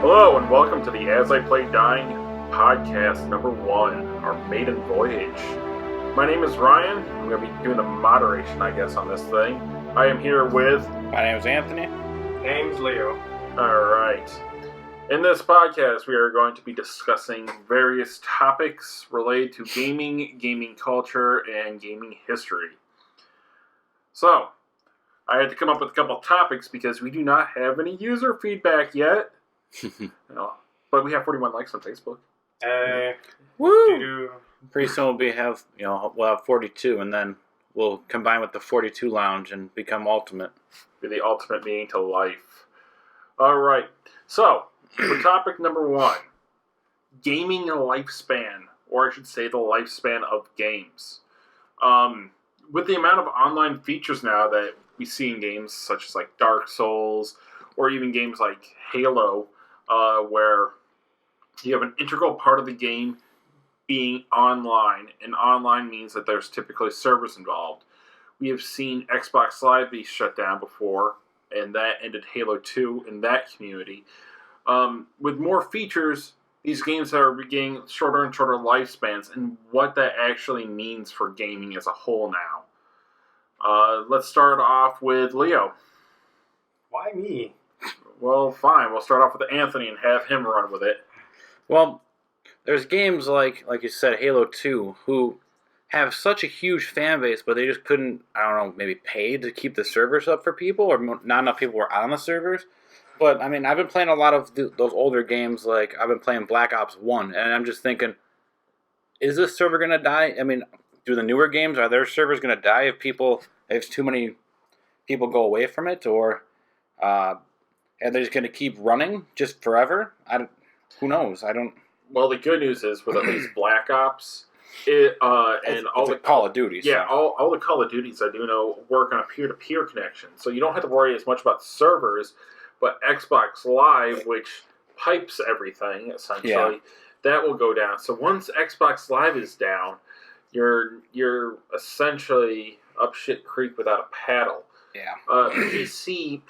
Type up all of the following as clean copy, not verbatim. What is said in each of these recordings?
Hello and welcome to the As I Play Dying Podcast number 1, our maiden voyage. My name is Ryan. I'm going to be doing the moderation, I guess, on this thing. I am here with... My name is Anthony. Name's Leo. Alright. In this podcast, we are going to be discussing various topics related to gaming, gaming culture, and gaming history. So, I had to come up with a couple of topics because we do not have any user feedback yet. But we have 41 likes on Facebook. Woo! Pretty soon we'll have 42, and then we'll combine with the 42 lounge and become ultimate. Be the ultimate meaning to life. All right. So, for topic number 1, gaming lifespan, or I should say the lifespan of games. With the amount of online features now that we see in games such as like Dark Souls, or even games like Halo, where you have an integral part of the game being online, and online means that there's typically servers involved. We have seen Xbox Live be shut down before, and that ended Halo 2 in that community. With more features, these games are getting shorter and shorter lifespans, and what that actually means for gaming as a whole now. Let's start off with Leo. Why me? Well, fine. We'll start off with Anthony and have him run with it. Well, there's games like you said, Halo 2, who have such a huge fan base, but they just couldn't, maybe pay to keep the servers up for people, or not enough people were on the servers. But, I've been playing a lot of those older games, like I've been playing Black Ops 1, and I'm just thinking, is this server going to die? Do the newer games, are their servers going to die if too many people go away from it, or... and they're just going to keep running just forever? Who knows? Well, the good news is with at least Black Ops, and all the Call of Duties. Yeah, so. all the Call of Duties I do know work on a peer-to-peer connection, so you don't have to worry as much about servers. But Xbox Live, which pipes everything essentially, that will go down. So once Xbox Live is down, you're essentially up shit creek without a paddle. Yeah. PC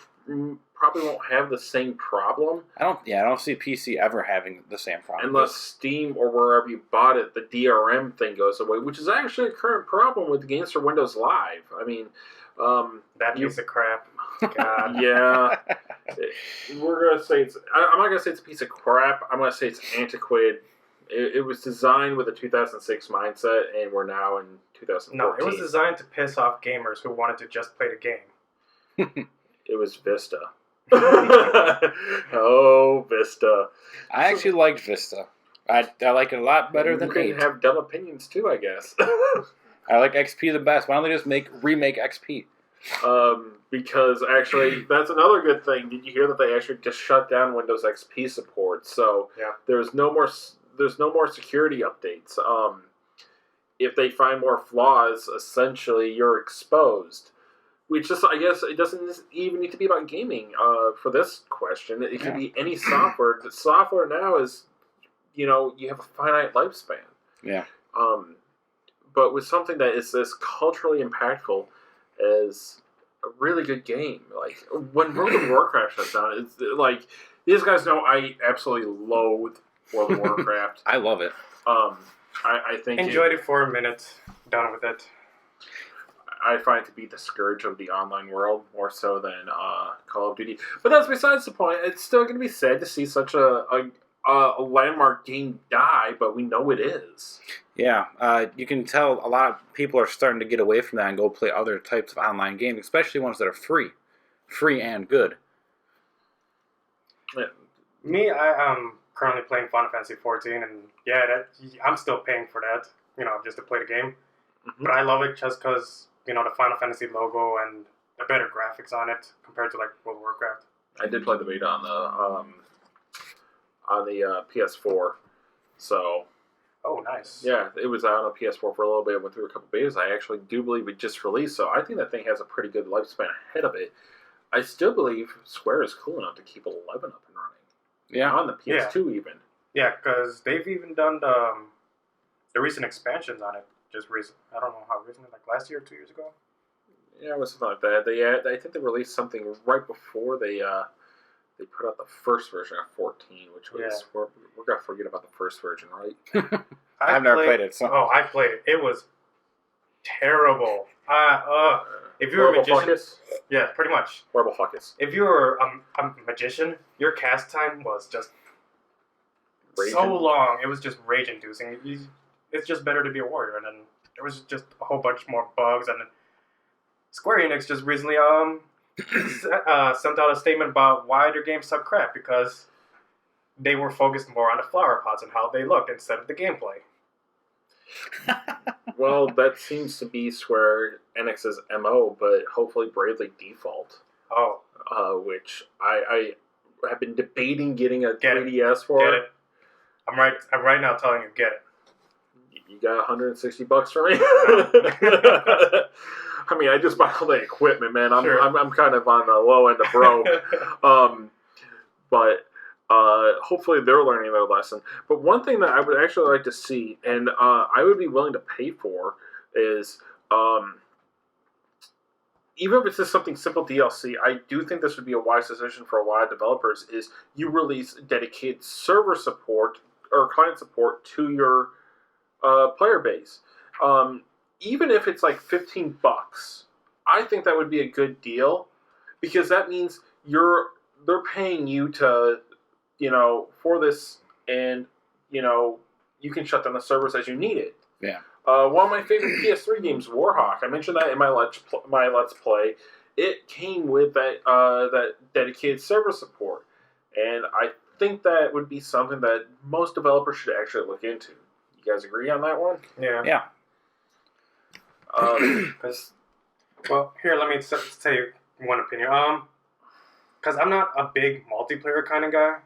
probably won't have the same problem. I don't see PC ever having the same problem. Unless Steam or wherever you bought it, the DRM thing goes away, which is actually a current problem with games for Windows Live. That piece of crap. God. Yeah. We're going to say I'm not going to say it's a piece of crap. I'm going to say it's antiquated. It was designed with a 2006 mindset, and we're now in 2014. No, it was designed to piss off gamers who wanted to just play the game. It was Vista. Oh, Vista. I actually liked Vista. I like it a lot better than 8. You can have dumb opinions too, I guess. I like XP the best. Why don't they just remake XP? Because actually, that's another good thing. Did you hear that they actually just shut down Windows XP support? So there's no more security updates. If they find more flaws, essentially you're exposed. Which just, I guess, it doesn't even need to be about gaming. For this question, it can be any software. The software now is, you have a finite lifespan. Yeah. But with something that is as culturally impactful as a really good game, like when World of Warcraft shuts down, it's like these guys know I absolutely loathe World of Warcraft. I love it. I think enjoyed it for a minute. Done with it. I find it to be the scourge of the online world more so than Call of Duty. But that's besides the point. It's still going to be sad to see such a landmark game die, but we know it is. Yeah, you can tell a lot of people are starting to get away from that and go play other types of online games, especially ones that are free and good. Yeah. Me, I am currently playing Final Fantasy 14, and I'm still paying for that, just to play the game. Mm-hmm. But I love it just because, the Final Fantasy logo and the better graphics on it compared to, like, World of Warcraft. I did play the beta on the PS4, so... Oh, nice. Yeah, it was out on PS4 for a little bit. I went through a couple betas. I actually do believe it just released, so I think that thing has a pretty good lifespan ahead of it. I still believe Square is cool enough to keep 11 up and running. Yeah. On the PS2 even. Yeah, because they've even done the recent expansions on it just recently. I don't know how recently, like last year or 2 years ago. Yeah, it was something like that. I think they released something right before they they put out the first version of 14, which was we're gonna forget about the first version, right? I've never played it. So. Oh, I played it. It was terrible. If you were a magician, Fuckus? yeah, pretty much. Horrible fuckus. If you were a magician, your cast time was just so long. It was just rage-inducing. It's just better to be a warrior. And then there was just a whole bunch more bugs. And then Square Enix just recently sent out a statement about why their games suck crap, because they were focused more on the flower pots and how they looked instead of the gameplay. Well, that seems to be Square Enix's MO, but hopefully Bravely Default. Oh. Which I have been debating getting a 3DS for. Get it. I'm right now telling you, get it. You got $160 for me? I mean, I just bought all the equipment, man. I'm kind of on the low end of broke. But hopefully they're learning their lesson. But one thing that I would actually like to see, and I would be willing to pay for, is even if it's just something simple DLC, I do think this would be a wise decision for a lot of developers, is you release dedicated server support or client support to your player base. Even if it's like $15, I think that would be a good deal, because that means they're paying you to, for this, and, you can shut down the servers as you need it. Yeah. One of my favorite PS3 games, Warhawk, I mentioned that in my Let's Play. It came with that dedicated server support, and I think that would be something that most developers should actually look into. You guys agree on that one? Yeah. Yeah. Well, here, let me say one opinion. Because I'm not a big multiplayer kind of guy.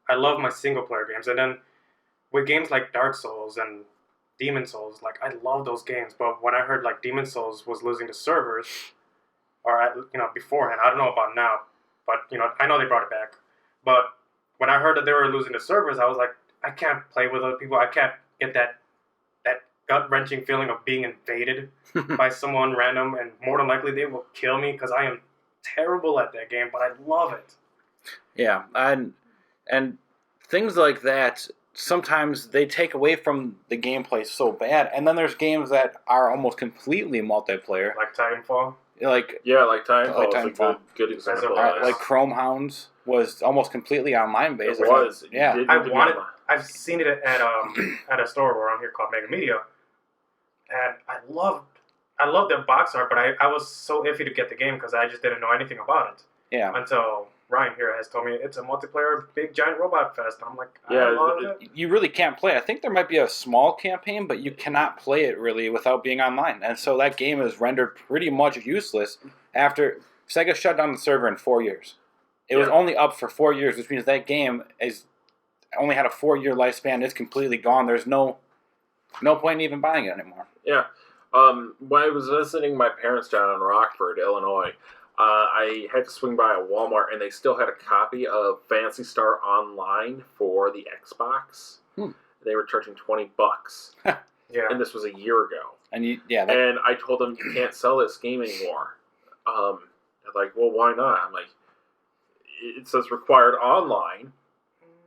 I love my single-player games. And then with games like Dark Souls and Demon Souls, like, I love those games. But when I heard, like, Demon Souls was losing the servers, or, beforehand, I don't know about now, but, I know they brought it back. But when I heard that they were losing the servers, I was like, I can't play with other people. I can't get that gut-wrenching feeling of being invaded by someone random, and more than likely they will kill me because I am terrible at that game, but I love it. Yeah, and things like that, sometimes they take away from the gameplay so bad, and then there's games that are almost completely multiplayer. Like Titanfall? Like Titanfall is a good example. Like Chrome Hounds was almost completely online based. It was. Yeah. I've seen it at a store around here called Mega Media, and I love their box art, but I was so iffy to get the game because I just didn't know anything about it. Yeah. Until Ryan here has told me it's a multiplayer big giant robot fest, and I'm like, I love it. You really can't play it. I think there might be a small campaign, but you cannot play it really without being online. And so that game is rendered pretty much useless after Sega shut down the server in 4 years. It was only up for 4 years, which means that game only had a 4-year lifespan. It's completely gone. There's no point in even buying it anymore. Yeah. When I was visiting my parents down in Rockford, Illinois, I had to swing by a Walmart, and they still had a copy of Phantasy Star Online for the Xbox. They were charging $20. Yeah. And this was a year ago. And and I told them, you can't sell this game anymore. They're like, well, why not? I'm like, it says required online,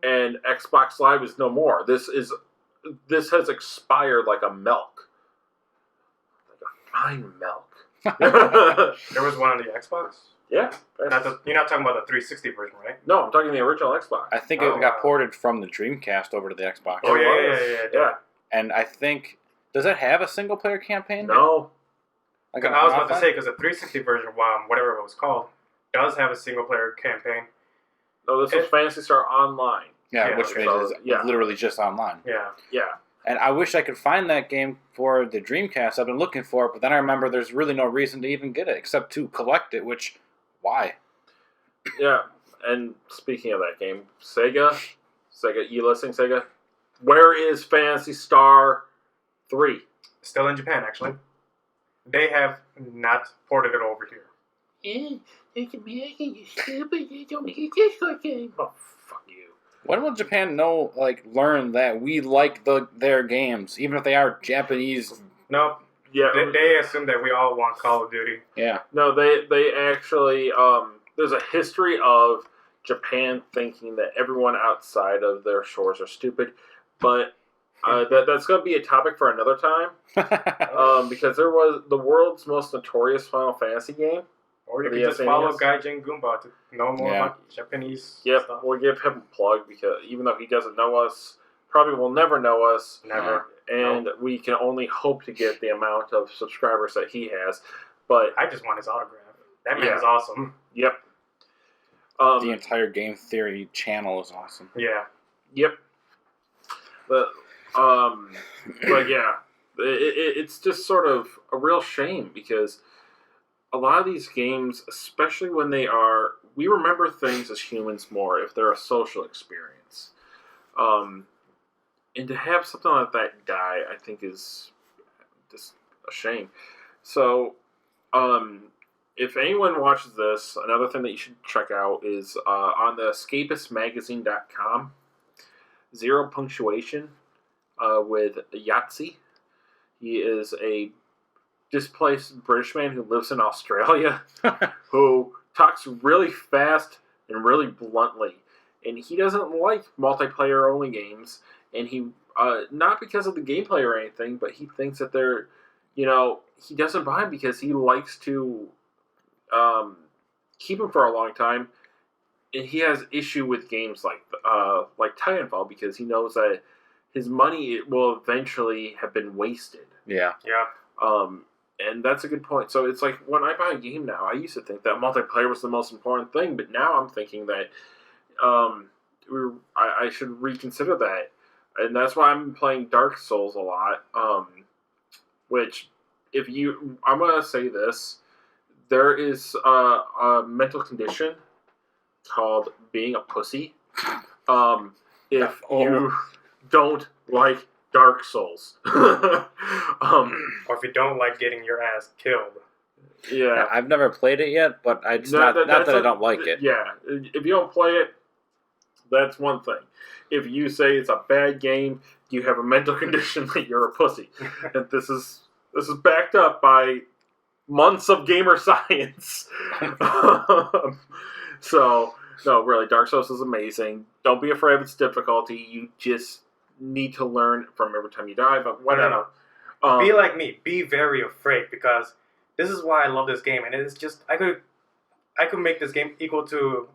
and Xbox Live is no more. This has expired like a milk. Like a fine milk. There was one on the Xbox? Yeah. You're not talking about the 360 version, right? No, I'm talking the original Xbox. I think it got ported from the Dreamcast over to the Xbox. Oh, yeah. And I think, does it have a single-player campaign? No. I was about to say, because the 360 version, whatever it was called, does have a single-player campaign. No, this was Phantasy Star Online. Yeah, which means it's literally just online. Yeah. Yeah. And I wish I could find that game for the Dreamcast. I've been looking for it, but then I remember there's really no reason to even get it except to collect it, which, why? Yeah, and speaking of that game, Sega, you listening, Sega? Where is Phantasy Star 3? Still in Japan, actually. They have not ported it over here. It's American, you stupid, you don't need this game. Oh, fuck you. When will Japan learn that we like their games, even if they are Japanese? No. Yeah. They assume that we all want Call of Duty. Yeah. No, they actually, there's a history of Japan thinking that everyone outside of their shores are stupid, but that's going to be a topic for another time. Because there was the world's most notorious Final Fantasy game. Or you can just follow Gaijin Goomba to know more about Japanese stuff. We'll give him a plug because even though he doesn't know us, probably will never know us. Never. And we can only hope to get the amount of subscribers that he has. But I just want his autograph. That man is awesome. Yep. The entire Game Theory channel is awesome. Yeah. Yep. But yeah, it's just sort of a real shame because a lot of these games, especially when we remember things as humans more if they're a social experience. And to have something like that die, I think is just a shame. So, if anyone watches this, another thing that you should check out is on the escapistmagazine.com, Zero Punctuation with Yahtzee. He is a displaced British man who lives in Australia who talks really fast and really bluntly. And he doesn't like multiplayer-only games. And he, not because of the gameplay or anything, but he thinks that they're, he doesn't buy them because he likes to keep them for a long time. And he has issue with games like Titanfall because he knows that his money will eventually have been wasted. Yeah. Yeah. And that's a good point. So it's like when I buy a game now, I used to think that multiplayer was the most important thing, but now I'm thinking that I should reconsider that. And that's why I'm playing Dark Souls a lot. Which, I'm going to say this, there is a mental condition called being a pussy. If you don't like Dark Souls. Or if you don't like getting your ass killed. Yeah. I've never played it yet, but it's not that I don't like it. Yeah. If you don't play it, that's one thing. If you say it's a bad game, you have a mental condition that you're a pussy. And this is backed up by months of gamer science. So, no, really, Dark Souls is amazing. Don't be afraid of its difficulty. You just need to learn from every time you die, but whatever. Be like me. Be very afraid, because this is why I love this game. And it's just, I could make this game equal to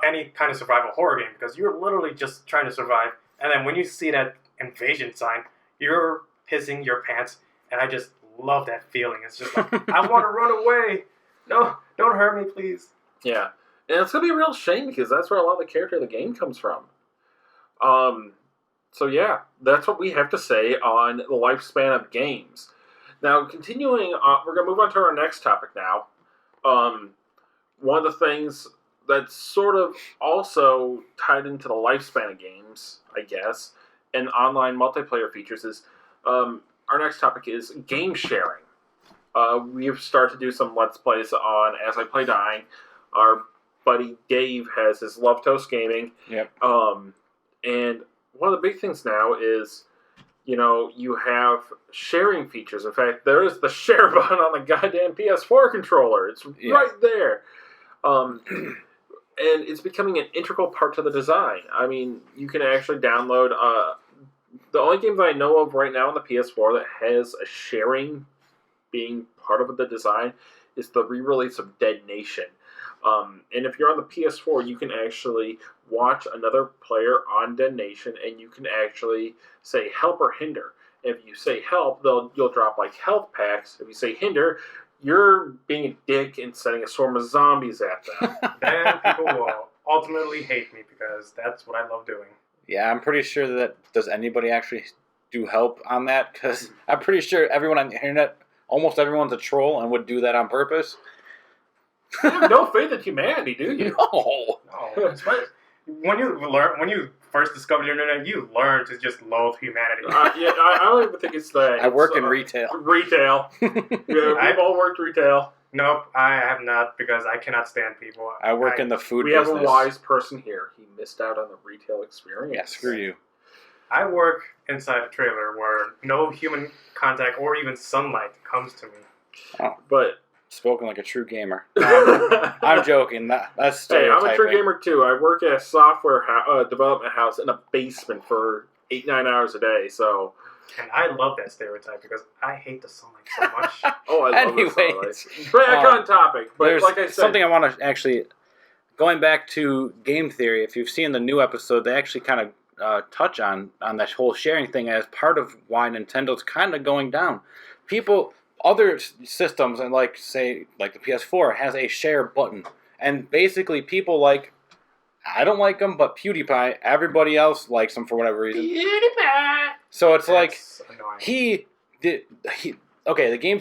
any kind of survival horror game, because you're literally just trying to survive. And then when you see that invasion sign, you're pissing your pants. And I just love that feeling. It's just like, I want to run away. No, don't hurt me, please. Yeah. And it's going to be a real shame because that's where a lot of the character of the game comes from. So yeah, that's what we have to say on the lifespan of games. Now, continuing, we're going to move on to our next topic now. One of the things that's sort of also tied into the lifespan of games, I guess, and online multiplayer features is, our next topic is game sharing. We've started to do some Let's Plays on As I Play Dying. Our buddy Dave has his Love Toast Gaming. Yep. And one of the big things now is, you have sharing features. In fact, there is the share button on the goddamn PS4 controller. It's right there. And it's becoming an integral part to the design. I mean, you can actually download... the only game that I know of right now on the PS4 that has a sharing being part of the design is the re-release of Dead Nation. And if you're on the PS4, you can actually watch another player on Dead Nation, and you can actually say help or hinder. If you say help, you'll drop like health packs. If you say hinder, you're being a dick and sending a swarm of zombies at them. Then people will ultimately hate me because that's what I love doing. Yeah, I'm pretty sure that, does anybody actually do help on that? Because I'm pretty sure everyone on the internet, almost everyone's a troll and would do that on purpose. You have no faith in humanity, do you? No. When you first discovered the internet, you learn to just loathe humanity. I don't even think it's that. I work in retail. Retail. We've all worked retail. Nope, I have not, because I cannot stand people. I work in the food business. business. We have a wise person here. He missed out on the retail experience. Yeah, screw you. I work inside a trailer where no human contact or even sunlight comes to me. But Spoken like a true gamer. I'm joking. That's stereotyping. Hey, I'm a true gamer too. I work at a software development house in a basement for 8-9 hours a day. So, and I love that stereotype because I hate the sunlight so much. Oh, I love the Anyways, sunlight. Back on topic, but there's like I said, something I want to actually going back to game theory. If you've seen the new episode, they actually kind of touch on that whole sharing thing as part of why Nintendo's kind of going down. Other systems, and like the PS4, has a share button. And basically people I don't like him, but PewDiePie, everybody else likes him for whatever reason. PewDiePie! So it's That's annoying. the game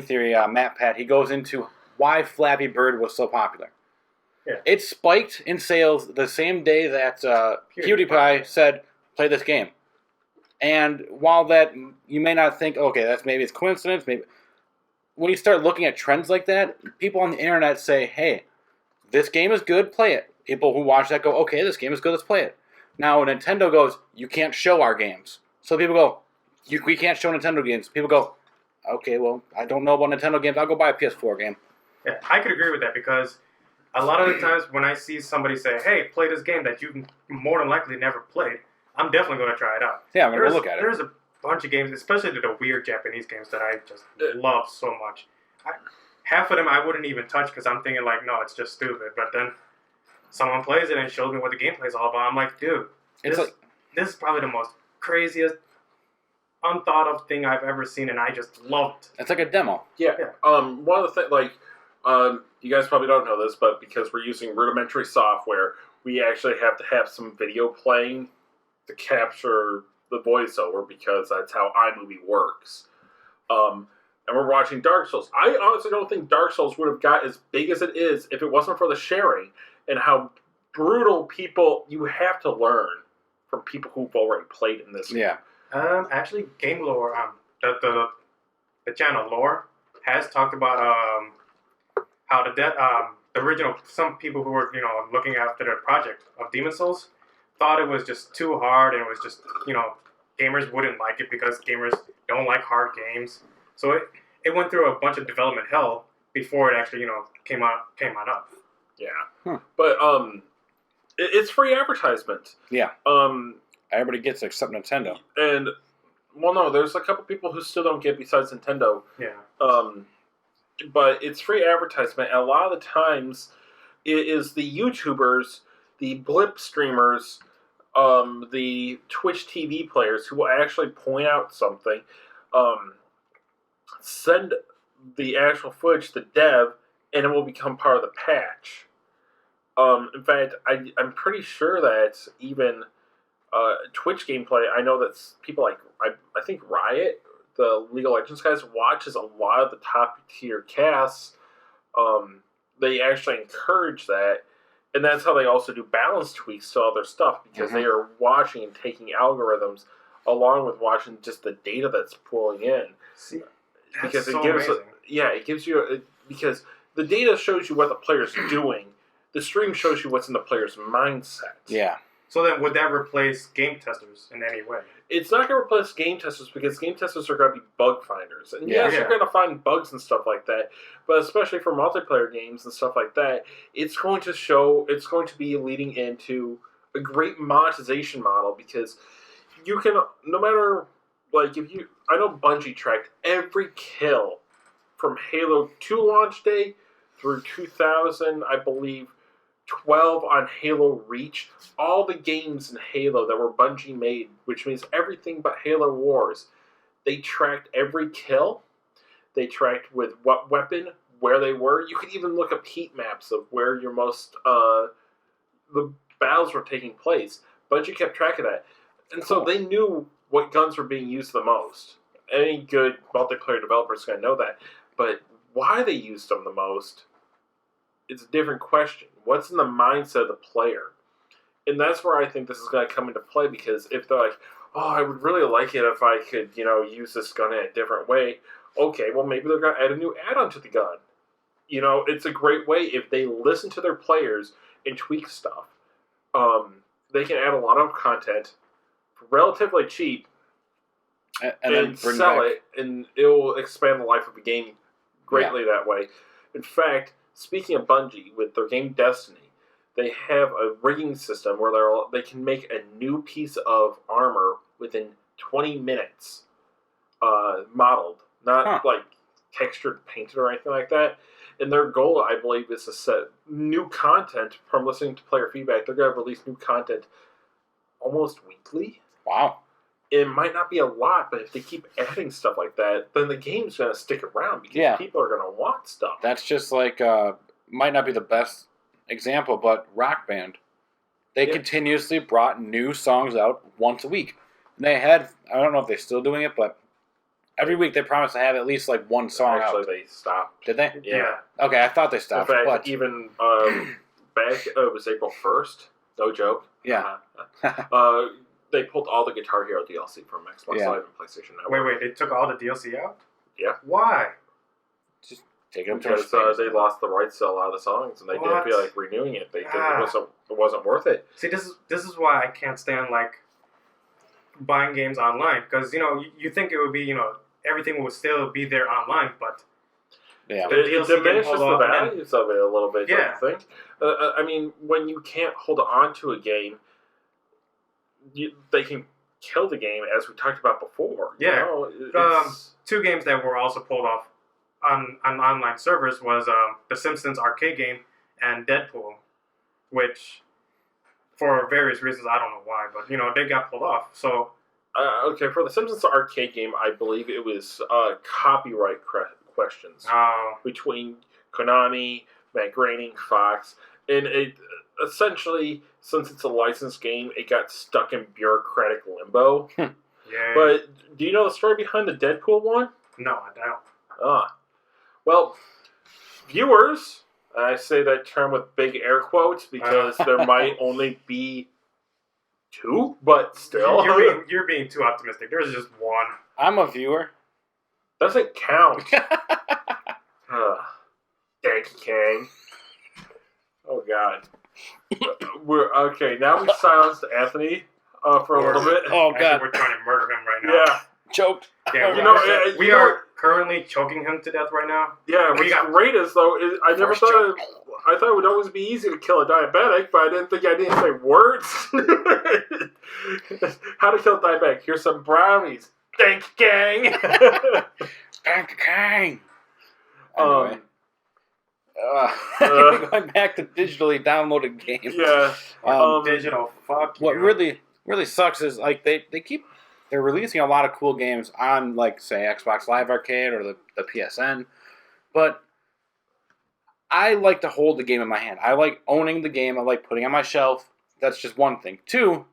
theory, Matt Pat, he goes into why Flappy Bird was so popular. Yeah. It spiked in sales the same day that PewDiePie said, play this game. And while that, you may not think, okay, it's coincidence, maybe. When you start looking at trends like that, people on the internet say, hey, this game is good, play it. People who watch that go, okay, this game is good, let's play it. Now, when Nintendo goes, you can't show our games. So people go, we can't show Nintendo games. People go, okay, well, I don't know about Nintendo games, I'll go buy a PS4 game. Yeah, I could agree with that because a lot of the times when I see somebody say, hey, play this game that you more than likely never played, I'm definitely going to try it out. Yeah, I'm going to go look at it. There's a bunch of games, especially the weird Japanese games that I just love so much. Half of them I wouldn't even touch because I'm thinking no, it's just stupid. But then someone plays it and shows me what the gameplay is all about. I'm like, dude, this is probably the most craziest, unthought of thing I've ever seen, and I just loved it. It's like a demo. Yeah. One of the things, you guys probably don't know this, but because we're using rudimentary software, we actually have to have some video playing to capture the voiceover because that's how iMovie works. And we're watching Dark Souls. I honestly don't think Dark Souls would have got as big as it is if it wasn't for the sharing and how brutal people you have to learn from people who've already played in this game. Yeah. Actually, Game Lore, the channel Lore has talked about how the original, some people who were looking after the project of Demon's Souls thought it was just too hard, and it was just gamers wouldn't like it because gamers don't like hard games. So it went through a bunch of development hell before it actually came on up. Yeah, but it's free advertisement. Yeah. Everybody gets it except Nintendo. And no, there's a couple people who still don't get besides Nintendo. Yeah. But it's free advertisement, and a lot of the times it is the YouTubers, the blip streamers, the Twitch TV players who will actually point out something, send the actual footage to dev, and it will become part of the patch. In fact, I'm pretty sure that even Twitch gameplay, I know that people I think Riot, the League of Legends guys, watches a lot of the top tier casts. They actually encourage that. And that's how they also do balance tweaks to all their stuff, because they are watching and taking algorithms along with watching just the data that's pulling in. See, because so it gives amazing. it gives you because the data shows you what the player's doing. The stream shows you what's in the player's mindset. Yeah. So then, would that replace game testers in any way? It's not going to replace game testers because game testers are going to be bug finders. And Yeah. yes, you're going to find bugs and stuff like that. But especially for multiplayer games and stuff like that, it's going to be leading into a great monetization model, because you can, no matter, I know Bungie tracked every kill from Halo 2 launch day through 2000, I believe, 12 on Halo Reach. All the games in Halo that were Bungie made, which means everything but Halo Wars, they tracked every kill. They tracked with what weapon, where they were. You could even look up heat maps of where your most the battles were taking place. Bungie kept track of that, and so they knew what guns were being used the most. Any good multiplayer developer is going to know that, but why they used them the most, it's a different question. What's in the mindset of the player? And that's where I think this is going to come into play, because if they're like, oh, I would really like it if I could, use this gun in a different way. Okay, well, maybe they're going to add a new add-on to the gun. It's a great way if they listen to their players and tweak stuff. They can add a lot of content for relatively cheap and then sell it, and it will expand the life of a game greatly that way. In fact, speaking of Bungie, with their game Destiny, they have a rigging system where they can make a new piece of armor within 20 minutes, modeled, not like textured, painted, or anything like that. And their goal, I believe, is to set new content from listening to player feedback. They're going to release new content almost weekly. Wow. It might not be a lot, but if they keep adding stuff like that, then the game's going to stick around because people are going to want stuff. That's just like, might not be the best example, but Rock Band. They continuously brought new songs out once a week. And they had, I don't know if they're still doing it, but every week they promised to have at least like one song Actually, out. they stopped. Did they? Yeah. Okay, I thought they stopped. In fact, but even back, it was April 1st, no joke. Yeah. They pulled all the Guitar Hero DLC from Xbox Live and PlayStation Network. Wait, they took all the DLC out? Yeah. Why? Just take it up to because they lost the rights to a lot of the songs, and they didn't feel like renewing it. They didn't, it wasn't worth it. See, this is why I can't stand like buying games online, because you think it would be everything would still be there online, but it diminishes the values of it a little bit. Don't you think? I mean, when you can't hold on to a game, they can kill the game, as we talked about before. Yeah. Two games that were also pulled off on online servers was the Simpsons arcade game and Deadpool, which for various reasons, I don't know why, but they got pulled off. So okay, for the Simpsons arcade game, I believe it was copyright questions between Konami, Matt Groening, Fox, and it essentially, since it's a licensed game, it got stuck in bureaucratic limbo. Yeah. But do you know the story behind the Deadpool one? No, I don't. Well, viewers, I say that term with big air quotes because there might only be two, but still. You're being too optimistic. There's just one. I'm a viewer. Doesn't count. Thank you, Kang. Oh, God. We're okay. Now we silenced Anthony for a little bit. Oh, God. Actually, we're trying to murder him right now. Yeah. Choked. Yeah, we are currently choking him to death right now. Yeah, what's great is, though, I never thought I thought it would always be easy to kill a diabetic, but I didn't think I needed to say words. How to kill a diabetic. Here's some brownies. Thank you, gang. Thank you, gang. Anyway. Going back to digitally downloaded games. Yeah. Digital, fuck What really sucks is, like, they're releasing a lot of cool games on, like, say, Xbox Live Arcade or the PSN, but I like to hold the game in my hand. I like owning the game. I like putting it on my shelf. That's just one thing. Two,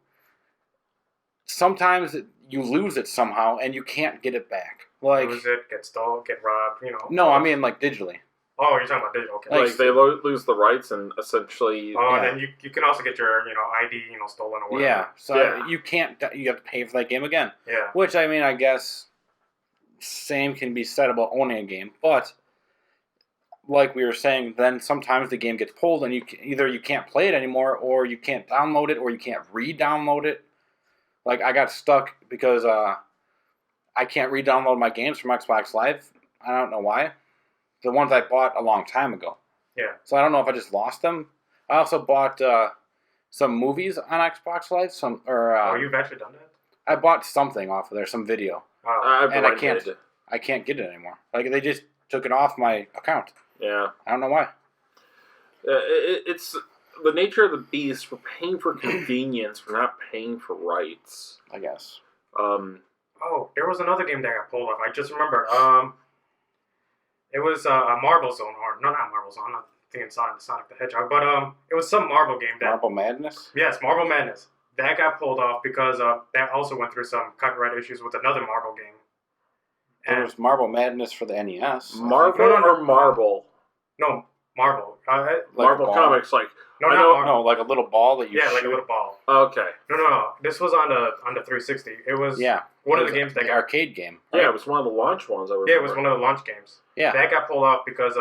sometimes you lose it somehow and you can't get it back. Like, lose it, get stole, get robbed, No, I mean, like, digitally. Oh, you're talking about digital. Okay. Like they lose the rights and essentially. And then you can also get your ID stolen or whatever. Yeah, so you can't. You have to pay for that game again. Yeah. Which, I mean, I guess same can be said about owning a game, but like we were saying, then sometimes the game gets pulled and either you can't play it anymore, or you can't download it, or you can't re-download it. Like, I got stuck because I can't re-download my games from Xbox Live. I don't know why. The ones I bought a long time ago. Yeah. So I don't know if I just lost them. I also bought some movies on Xbox Live. You've actually done that? I bought something off of there, some video. And I can't get it anymore. Like, they just took it off my account. Yeah. I don't know why. It's the nature of the beast. We're paying for convenience. We're not paying for rights, I guess. There was another game that got pulled off. I just remembered. It was a Marble Zone, or no, not Marble Zone. I'm not thinking Sonic the Hedgehog, but it was some Marble game. Marble Madness? Yes, Marble Madness. That got pulled off because that also went through some copyright issues with another Marble game. And there was Marble Madness for the NES. Marvel or Marble? No, Marble. Marvel Comics, like no, like a little ball that you shoot. Like a little ball. Okay. No. This was on the 360. It was one of the games that arcade game. Right? Yeah, it was one of the launch ones. I remember. Yeah, it was one of the launch games. Yeah, that got pulled off because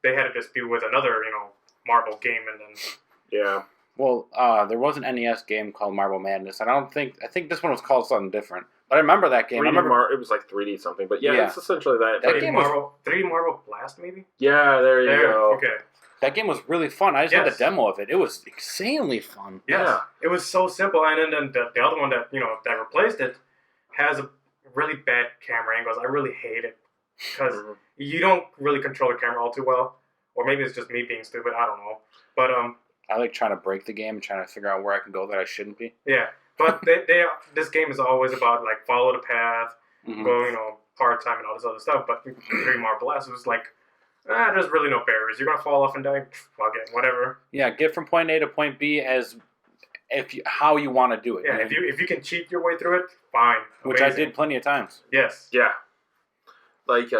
they had a dispute with another Marble game, and then yeah. Well, there was an NES game called Marble Madness, and I think this one was called something different. But I remember that game. 3D it was like 3D something, but yeah, it's essentially that. That 3D game Marvel Blast, maybe? Yeah, there you go. Okay. That game was really fun. I just had the demo of it. It was insanely fun. Yes. Yeah. It was so simple. And then the other one that replaced it has a really bad camera angles. I really hate it because you don't really control the camera all too well. Or maybe it's just me being stupid. I don't know. But I like trying to break the game and trying to figure out where I can go that I shouldn't be. Yeah. But this game is always about like follow the path, go part time and all this other stuff. But 3D Marvel Blast was like, there's really no barriers. You're gonna fall off and die. Fuck it, whatever. Yeah, get from point A to point B as how you want to do it. Yeah, if you can cheat your way through it, fine. Which I did plenty of times. Yes. Yeah. Like,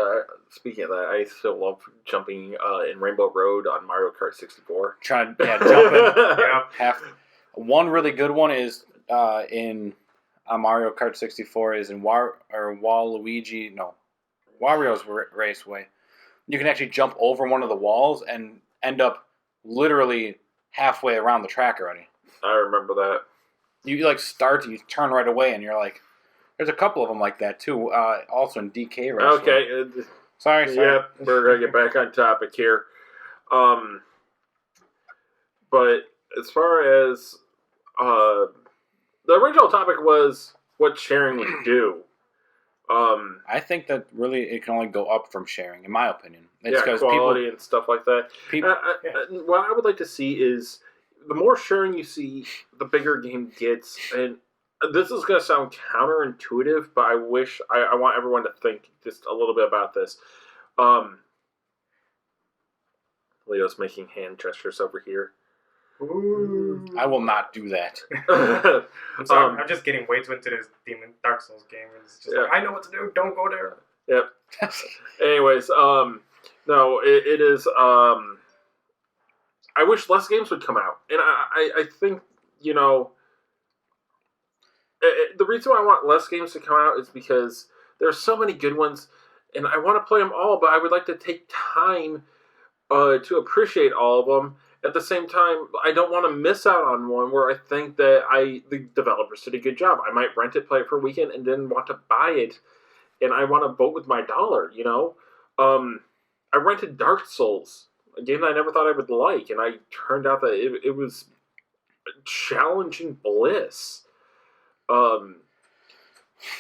speaking of that, I still love jumping in Rainbow Road on Mario Kart 64. Jump in. One really good one is in Mario Kart 64 is in Wario's Raceway. You can actually jump over one of the walls and end up literally halfway around the track already. I remember that. You start, you turn right away, and you're like, there's a couple of them like that too. Also in DK Raceway. Okay. Sorry. Yeah, we're gonna get back on topic here. But as far as the original topic was what sharing would do. I think that really it can only go up from sharing, in my opinion. It's quality and stuff like that. What I would like to see is the more sharing you see, the bigger game gets. And this is going to sound counterintuitive, but I want everyone to think just a little bit about this. Leo's making hand gestures over here. Ooh. I will not do that. I'm sorry, I'm just getting way too into this Dark Souls game. It's just like, I know what to do. Don't go there. Yep. Anyways, no, it is. I wish less games would come out, and I think the reason why I want less games to come out is because there's so many good ones, and I want to play them all, but I would like to take time to appreciate all of them. At the same time, I don't want to miss out on one where I think that the developers did a good job. I might rent it, play it for a weekend, and then want to buy it, and I want to vote with my dollar, I rented Dark Souls, a game that I never thought I would like, and I turned out that it was challenging bliss.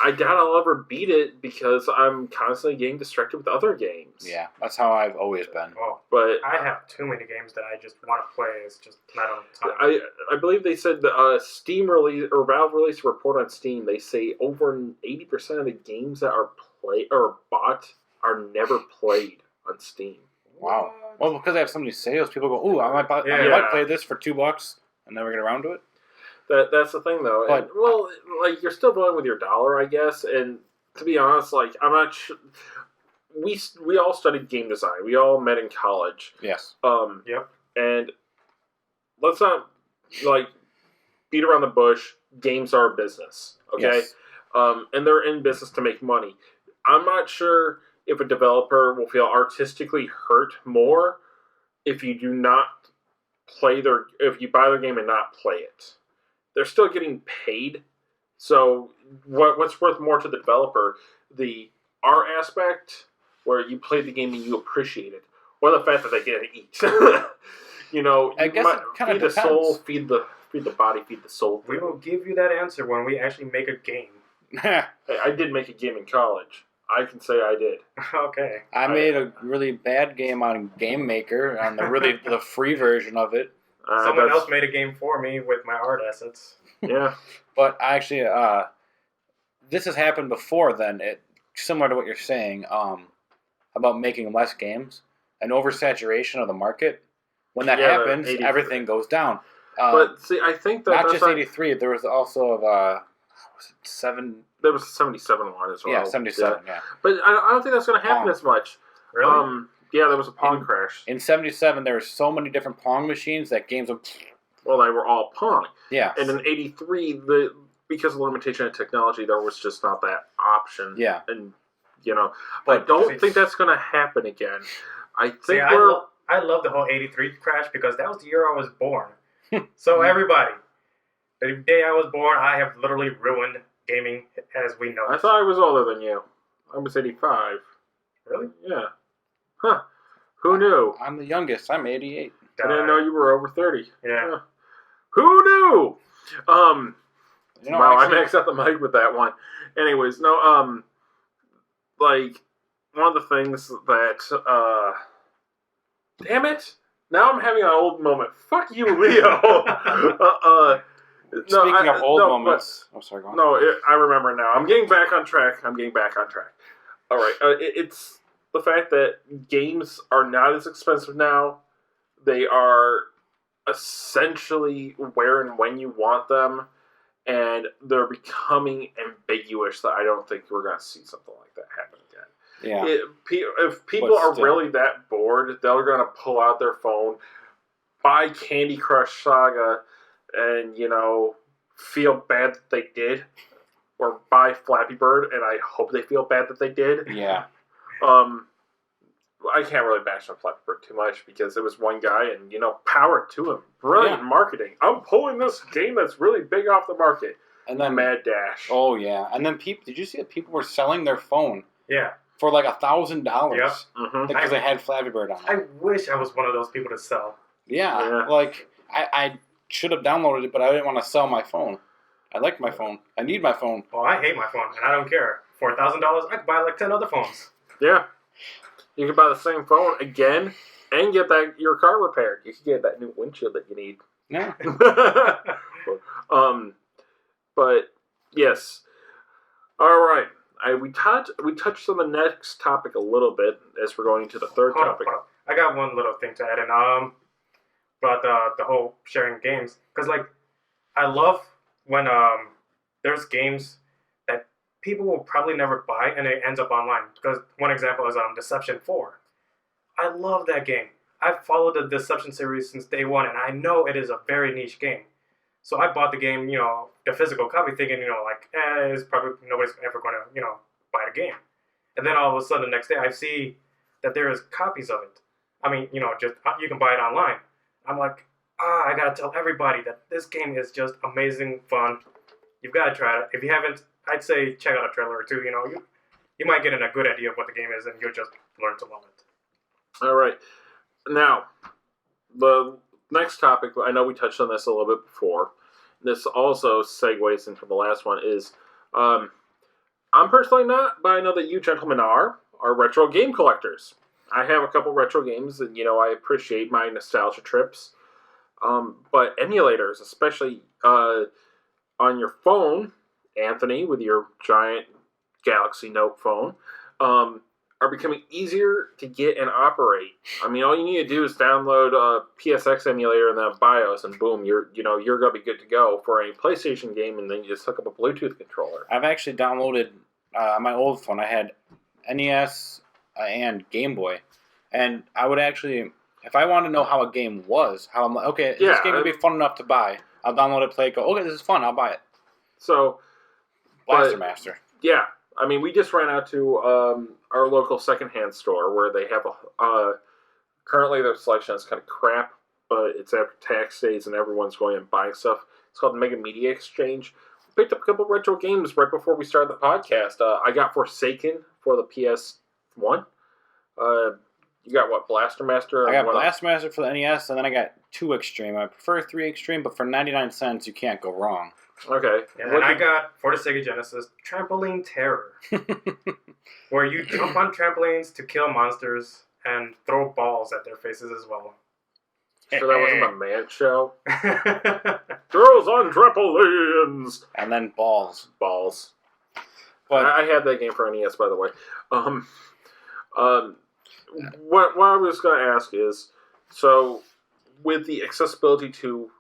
I doubt I'll ever beat it because I'm constantly getting distracted with other games. Yeah, that's how I've always been. Oh, but I have too many games that I just want to play. It's just not on time. I believe they said the Steam release or Valve released a report on Steam. They say over 80% of the games that are bought are never played on Steam. Wow. Well, because they have so many sales, people go, "Ooh, I might play this for $2 and never get around to it." That's the thing, though. But, you're still voting with your dollar, I guess. And to be honest, I'm not sure. We all studied game design. We all met in college. Yes. Yep. And let's not beat around the bush. Games are a business, okay? Yes. And they're in business to make money. I'm not sure if a developer will feel artistically hurt more if you do not if you buy their game and not play it. They're still getting paid. So what's worth more to the developer? The art aspect, where you play the game and you appreciate it, or the fact that they get to eat. I guess it kind of feed the soul, feed the body, feed the soul. We will give you that answer when we actually make a game. Hey, I did make a game in college. I can say I did. Okay. I made a really bad game on Game Maker, on the free version of it. Someone else made a game for me with my art assets. Yeah. But actually, this has happened before then, similar to what you're saying, about making less games. An oversaturation of the market. When that happens, everything goes down. But see, I think that not just 83, there was also there was a 77 one as well. Yeah, 77, yeah. But I don't think that's going to happen as much. Really? Yeah, there was a Pong crash. In 77, there were so many different Pong machines that games would... Well, they were all Pong. Yeah. And in 83, because of the limitation of technology, there was just not that option. Yeah. And, I don't think that's going to happen again. I think I love the whole 83 crash because that was the year I was born. So everybody, the day I was born, I have literally ruined gaming as we know. I thought I was older than you. I was 85. Really? Yeah. Huh. Who knew? I'm the youngest. I'm 88. I didn't know you were over 30. Yeah. Huh. Who knew? You know, Wow, actually, I maxed out the mic with that one. Anyways, no, like, one of the things that, damn it! Now I'm having an old moment. Fuck you, Leo! Speaking of old moments. Sorry, go on. No, I remember now. I'm getting back on track. All right. It's the fact that games are not as expensive now. They are essentially where and when you want them. And they're becoming ambiguous that I don't think we're going to see something like that happen again. Yeah. If people are really that bored, they're going to pull out their phone, buy Candy Crush Saga, and, feel bad that they did. Or buy Flappy Bird, and I hope they feel bad that they did. Yeah. I can't really bash on Flappy Bird too much because it was one guy, and, power to him. Brilliant marketing. I'm pulling this game that's really big off the market. And then Mad Dash. Oh, yeah. And then did you see that people were selling their phone? Yeah. For like $1,000. Yep. Mm-hmm. Because they had Flappy Bird on it. I wish I was one of those people to sell. Yeah. Like, I should have downloaded it, but I didn't want to sell my phone. I like my phone. I need my phone. Well, I hate my phone, and I don't care. For $1,000, I could buy like 10 other phones. Yeah. You can buy the same phone again and get your car repaired. You can get that new windshield that you need. Yeah. But yes. All right. We touched on the next topic a little bit as we're going into the third topic. Hold on. I got one little thing to add in. About the whole sharing games, because like I love when there's games that people will probably never buy and it ends up online. Because one example is Deception 4. I love that game. I've followed the Deception series since day one, and I know it is a very niche game. So I bought the game, the physical copy, thinking, it's probably nobody's ever going to, buy the game. And then all of a sudden, the next day, I see that there is copies of it. I mean, just you can buy it online. I'm like, I gotta tell everybody that this game is just amazing fun. You've got to try it. If you haven't, I'd say check out a trailer or two. You might get a good idea of what the game is, and you'll just learn to love it. All right. Now, the next topic, I know we touched on this a little bit before. This also segues into the last one, is I'm personally not, but I know that you gentlemen are retro game collectors. I have a couple retro games, and, I appreciate my nostalgia trips. But emulators, especially on your phone, Anthony, with your giant Galaxy Note phone, are becoming easier to get and operate. I mean, all you need to do is download a PSX emulator and then a BIOS, and boom, you're gonna be good to go for a PlayStation game, and then you just hook up a Bluetooth controller. I've actually downloaded on my old phone. I had NES and Game Boy, and I would actually, if I want to know how a game was, how I'm like, okay, this game would be fun enough to buy. I'll download it, play it, go, okay, this is fun, I'll buy it. So, Blaster Master. Yeah. I mean, we just ran out to our local secondhand store where they have currently their selection is kind of crap, but it's after tax days and everyone's going and buying stuff. It's called the Mega Media Exchange. We picked up a couple retro games right before we started the podcast. I got Forsaken for the PS1. You got what, Blaster Master? I got Blaster Master for the NES, and then I got 2 Extreme. I prefer 3 Extreme, but for 99 cents, you can't go wrong. Okay. And I got, for the Sega Genesis, Trampoline Terror, where you jump on trampolines to kill monsters and throw balls at their faces as well. So that wasn't a man show? Girls on trampolines! And then balls. Balls. But I had that game for NES, by the way. What I was going to ask is, so with the accessibility to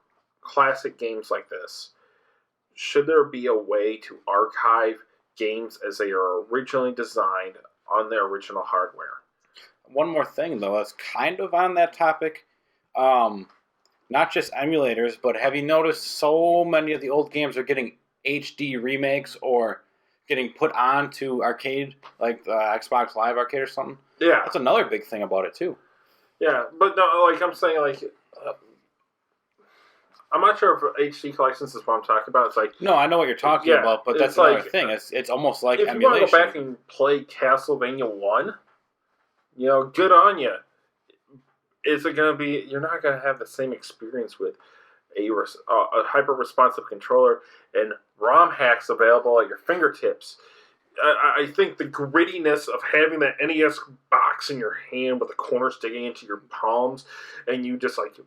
classic games like this, should there be a way to archive games as they are originally designed on their original hardware? One more thing, though, that's kind of on that topic. Not just emulators, but have you noticed so many of the old games are getting HD remakes or getting put onto arcade, like Xbox Live Arcade or something? Yeah. That's another big thing about it, too. Yeah, but no, like I'm saying, like, I'm not sure if HD collections is what I'm talking about. It's like No, I know what you're talking about, but that's another thing. It's almost like if emulation. you want to go back and play Castlevania 1, good on you. Is it going to be... You're not going to have the same experience with a hyper-responsive controller and ROM hacks available at your fingertips. I think the grittiness of having that NES box in your hand with the corner sticking into your palms, and you just like...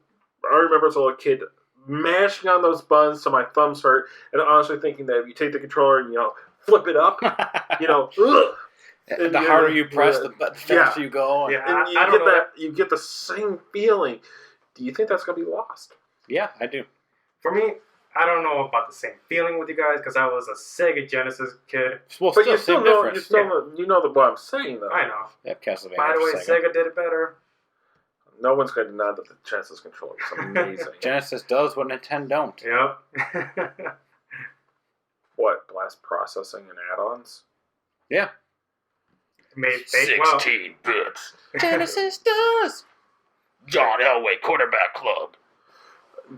I remember as a little kid mashing on those buttons till my thumbs hurt, and honestly thinking that if you take the controller and, flip it up, ugh! The harder you press, the faster you go. And you get the same feeling. Do you think that's going to be lost? Yeah, I do. For me, I don't know about the same feeling with you guys because I was a Sega Genesis kid. Well, but you still know what I'm saying, though. I know. Yeah, Castlevania. By the way, Sega did it better. No one's going to deny that the Genesis controller is amazing. Genesis does what Nintendo don't. Yep. What, blast processing and add-ons? Yeah. Made 16 bits. Genesis does. John Elway Quarterback Club.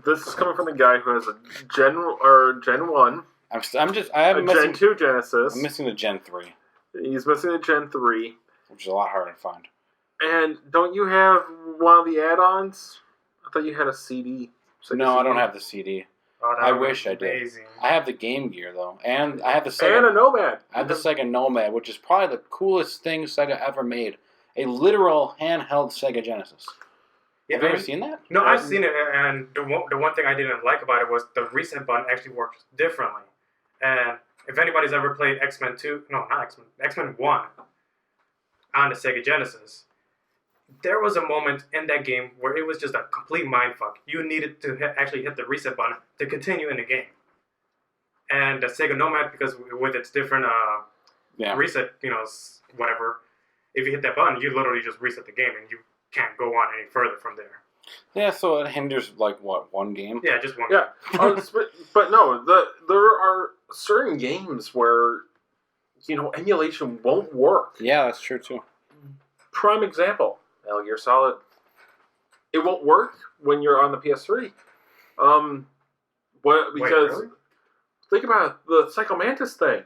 This is coming from the guy who has a Gen 1. I'm missing Gen 2 Genesis. I'm missing the Gen 3. He's missing the Gen 3. Which is a lot harder to find. And don't you have one of the add-ons? I thought you had a CD. No, I don't have the CD. Oh, I wish I did. Amazing. I have the Game Gear, though. And I have the Sega... And a Nomad. I have the Sega Nomad, which is probably the coolest thing Sega ever made. A literal handheld Sega Genesis. Yeah, have you ever seen that? No, I've seen it, and the one thing I didn't like about it was the reset button actually works differently. And if anybody's ever played X-Men 2... No, not X-Men. X-Men 1 on the Sega Genesis... There was a moment in that game where it was just a complete mindfuck. You needed to actually hit the reset button to continue in the game. And the Sega Nomad, because with its different reset, whatever, if you hit that button, you literally just reset the game and you can't go on any further from there. Yeah, so it hinders, one game? Yeah, just one game. But no, there are certain games where, emulation won't work. Yeah, that's true, too. Prime example. Metal Gear Solid. It won't work when you're on the PS3. Because think about the Psycho Mantis thing.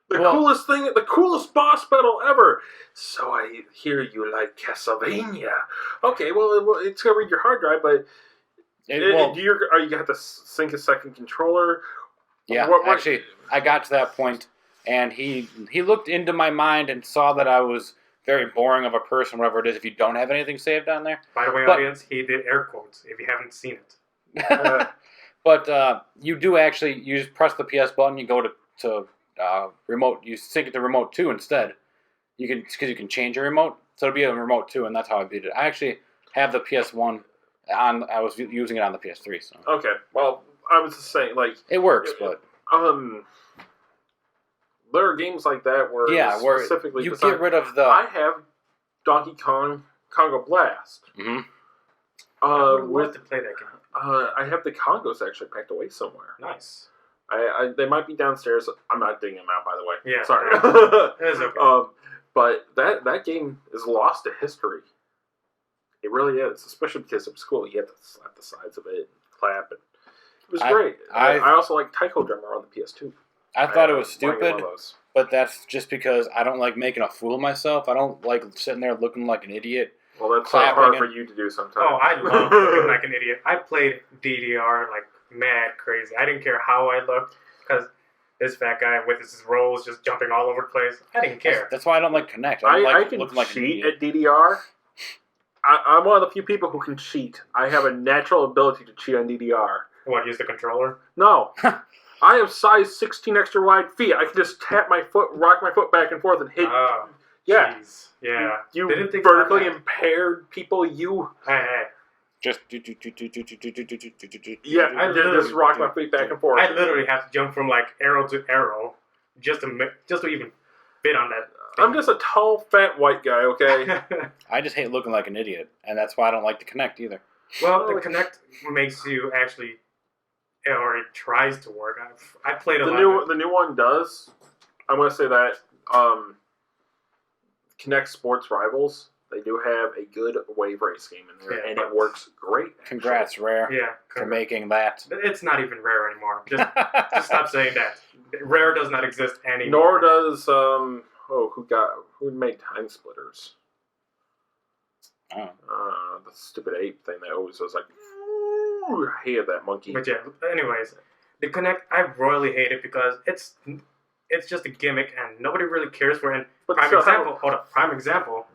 The coolest boss battle ever. So I hear you like Castlevania. Okay, well, it's gonna read your hard drive, but are you gonna have to sync a second controller? Yeah, actually, I got to that point, and he looked into my mind and saw that I was very boring of a person, whatever it is, if you don't have anything saved down there. By the way, audience, he did air quotes, if you haven't seen it. But you do actually, you just press the PS button, you go to remote, you sync it to remote 2 instead. Because you can change your remote, so it'll be a remote 2, and that's how I beat it. I actually have the PS1 I was using it on the PS3, so. Okay, well, I was just saying, it works, but... There are games like that where specifically you get rid of the... I have Donkey Kong Congo Blast. Mm-hmm. I would love to play that game. I have the Congos actually packed away somewhere. Nice. They might be downstairs. I'm not digging them out, by the way. Yeah. Sorry. It is okay. But that game is lost to history. It really is, especially because it was cool. You had to slap the sides of it and clap. And it was great. I also like Taiko Drummer on the PS2. I thought it was stupid, but that's just because I don't like making a fool of myself. I don't like sitting there looking like an idiot. Well, that's hard for you to do sometimes. Oh, I love looking like an idiot. I played DDR like mad crazy. I didn't care how I looked because this fat guy with his rolls just jumping all over the place. I didn't care. That's why I don't like Connect. I can cheat at DDR. I'm one of the few people who can cheat. I have a natural ability to cheat on DDR. What, use the controller? No. I have size 16 extra wide feet. I can just tap my foot, rock my foot back and forth, and hit. Oh, yeah. Geez. Yeah. You vertically impaired people, you. Hey. Just. Yeah, I just rock my feet back and forth. I literally have to jump from arrow to arrow just to even fit on that thing. I'm just a tall, fat white guy, okay? I just hate looking like an idiot, and that's why I don't like the Connect either. Well, the Connect makes you actually. Or it tries to work. I played a lot. The new one does. I'm going to say that Kinect Sports Rivals, They do have a good wave race game in there, and it works great. Actually. Congrats, Rare, for making that. It's not even Rare anymore. Just stop saying that. Rare does not exist anymore. Nor does who made Time Splitters? The stupid ape thing that always was like, ooh, I hated that monkey. But yeah, anyways, the Kinect, I royally hate it because it's just a gimmick and nobody really cares for it. And prime example.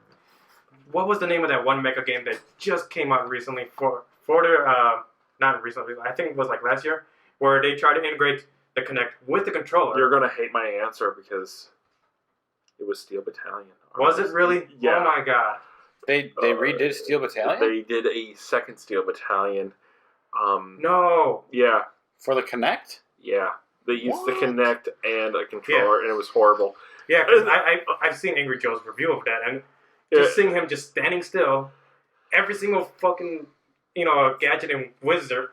What was the name of that one mecha game that just came out recently for the not recently, I think it was like last year, where they tried to integrate the Kinect with the controller. You're gonna hate my answer because it was Steel Battalion. Was it really? Yeah. Oh my god. They redid Steel Battalion? They did a second Steel Battalion. No. Yeah. For the Kinect? Yeah. They used the Kinect and a controller, and it was horrible. Yeah, because I've seen Angry Joe's review of that, and just seeing him just standing still, every single fucking, gadget and wizard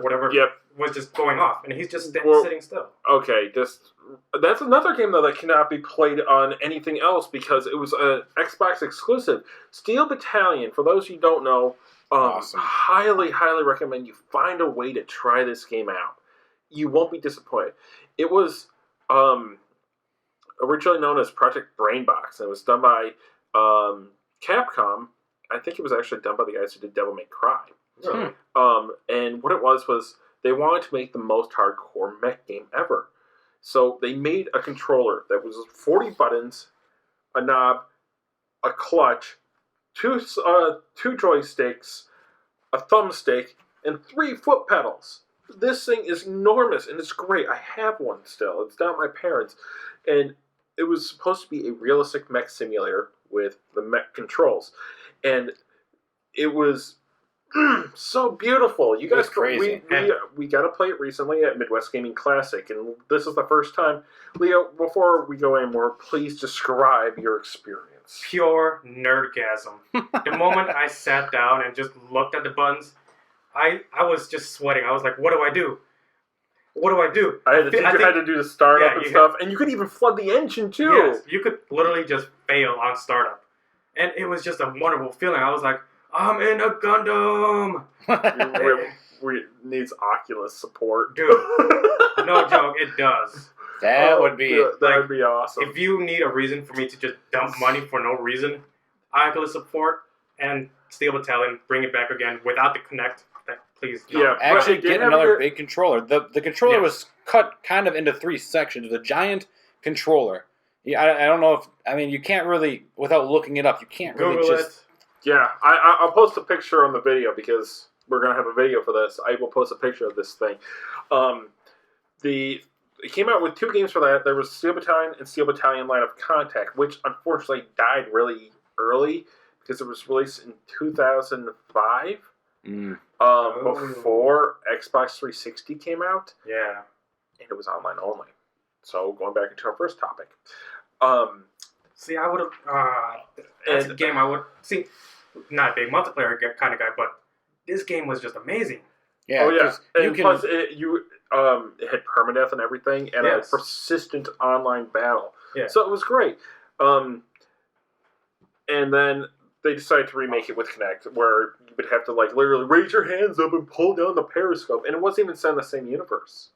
whatever, was just going off, and he's just sitting still. Okay, that's another game, though, that cannot be played on anything else because it was an Xbox exclusive. Steel Battalion, for those who don't know, awesome. Highly, highly recommend you find a way to try this game out. You won't be disappointed. It was originally known as Project Brainbox, and it was done by Capcom. I think it was actually done by the guys who did Devil May Cry. And what it was they wanted to make the most hardcore mech game ever. So they made a controller that was 40 buttons, a knob, a clutch, two joysticks, a thumbstick, and 3 foot pedals. This thing is enormous, and it's great. I have one still. It's down at my parents'. And it was supposed to be a realistic mech simulator with the mech controls. And it was so beautiful. You guys, crazy. We got to play it recently at Midwest Gaming Classic, and this is the first time. Leo, before we go in more, please describe your experience. Pure nerdgasm. The moment I sat down and just looked at the buttons, I was just sweating. I was like, what do I do? What do I do? I had to teach you how to do the startup and stuff, and you could even flood the engine too. Yes, you could literally just fail on startup. And it was just a wonderful feeling. I was like, I'm in a Gundam! We needs Oculus support. Dude, no joke, it does. That would be awesome. If you need a reason for me to just dump money for no reason, Oculus support and Steel Battalion, bring it back again without the Kinect. Please. No. Yeah, actually get another big controller. The controller was cut kind of into 3 sections. The giant controller. Yeah, I don't know if you can't really, without looking it up, you can't really Google just. It. Yeah, I'll post a picture on the video because we're gonna have a video for this. I will post a picture of this thing. It came out with 2 games for that. There was Steel Battalion and Steel Battalion Line of Contact, which unfortunately died really early because it was released in 2005. Before Xbox 360 came out. Yeah. And it was online only. So, going back into our first topic. See, I would have... that's a game I would... See, not a big multiplayer kind of guy, but this game was just amazing. Yeah. Oh, yeah. And plus, it had permadeath and everything, and a persistent online battle. Yeah. So, it was great. And then they decided to remake it with Kinect, where you would have to literally raise your hands up and pull down the periscope, and it wasn't even set in the same universe.